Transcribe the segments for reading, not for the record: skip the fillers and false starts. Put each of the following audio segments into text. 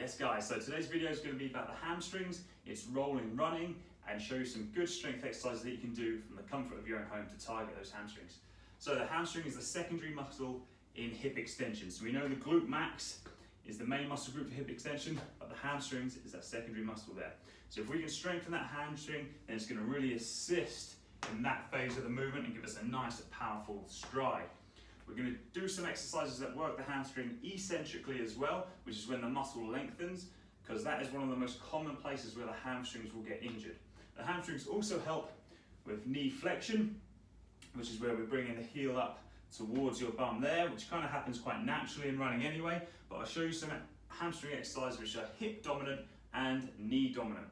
Yes guys, so today's video is going to be about the hamstrings. It's rolling, running, and show you some good strength exercises that you can do from the comfort of your own home to target those hamstrings. So the hamstring is the secondary muscle in hip extension. So we know the glute max is the main muscle group for hip extension, but the hamstrings is that secondary muscle there. So if we can strengthen that hamstring, then it's going to really assist in that phase of the movement and give us a nice, powerful stride. We're going to do some exercises that work the hamstring eccentrically as well, which is when the muscle lengthens, because that is one of the most common places where the hamstrings will get injured. The hamstrings also help with knee flexion, which is where we're bringing the heel up towards your bum there, which kind of happens quite naturally in running anyway, but I'll show you some hamstring exercises which are hip dominant and knee dominant.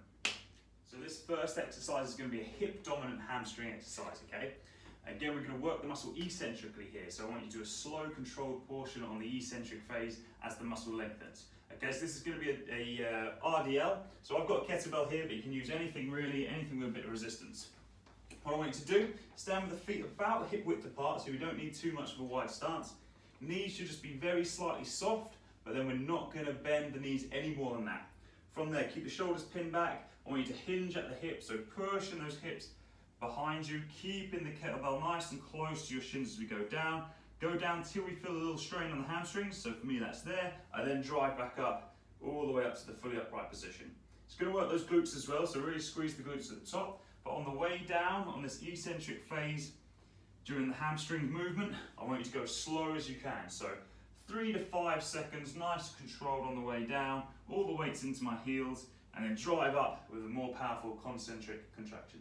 So this first exercise is going to be a hip dominant hamstring exercise, okay? Again, we're going to work the muscle eccentrically here, so I want you to do a slow controlled portion on the eccentric phase as the muscle lengthens. Okay, so this is going to be a RDL, so I've got a kettlebell here, but you can use anything really, anything with a bit of resistance. What I want you to do, stand with the feet about hip width apart, so we don't need too much of a wide stance. Knees should just be very slightly soft, but then we're not going to bend the knees any more than that. From there, keep the shoulders pinned back. I want you to hinge at the hips, so pushing those hips behind you, keeping the kettlebell nice and close to your shins as we go down. Go down till we feel a little strain on the hamstrings, so for me that's there. I then drive back up, all the way up to the fully upright position. It's going to work those glutes as well, so really squeeze the glutes at the top. But on the way down, on this eccentric phase, during the hamstring movement, I want you to go as slow as you can. So 3 to 5 seconds, nice and controlled on the way down, all the weights into my heels, and then drive up with a more powerful concentric contraction.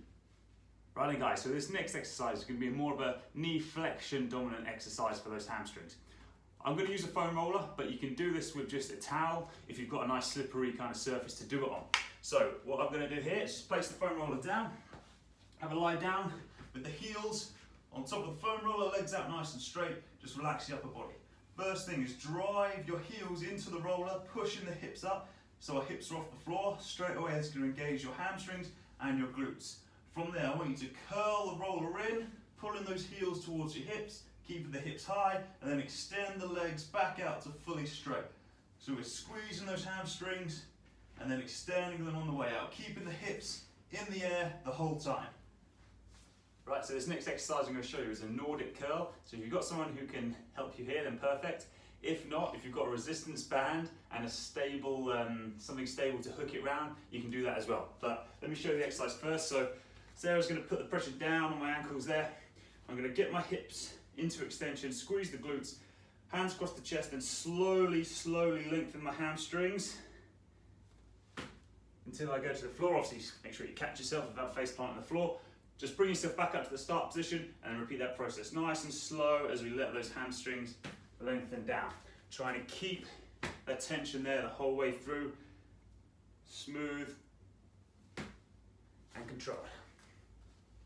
Right then guys, so this next exercise is going to be more of a knee flexion dominant exercise for those hamstrings. I'm going to use a foam roller, but you can do this with just a towel if you've got a nice slippery kind of surface to do it on. So what I'm going to do here is just place the foam roller down, have a lie down with the heels on top of the foam roller, legs out nice and straight, just relax the upper body. First thing is drive your heels into the roller, pushing the hips up so our hips are off the floor. Straight away it's going to engage your hamstrings and your glutes. From there, I want you to curl the roller in, pulling those heels towards your hips, keeping the hips high, and then extend the legs back out to fully straight. So we're squeezing those hamstrings and then extending them on the way out, keeping the hips in the air the whole time. Right, so this next exercise I'm going to show you is a Nordic Curl. So if you've got someone who can help you here, then perfect. If not, if you've got a resistance band and a stable, something stable to hook it round, you can do that as well. But let me show you the exercise first. So Sarah's going to put the pressure down on my ankles there. I'm going to get my hips into extension, squeeze the glutes, hands across the chest, and slowly lengthen my hamstrings until I go to the floor. Obviously, make sure you catch yourself without face planting the floor. Just bring yourself back up to the start position and repeat that process nice and slow as we let those hamstrings lengthen down. Trying to keep that tension there the whole way through, smooth and controlled.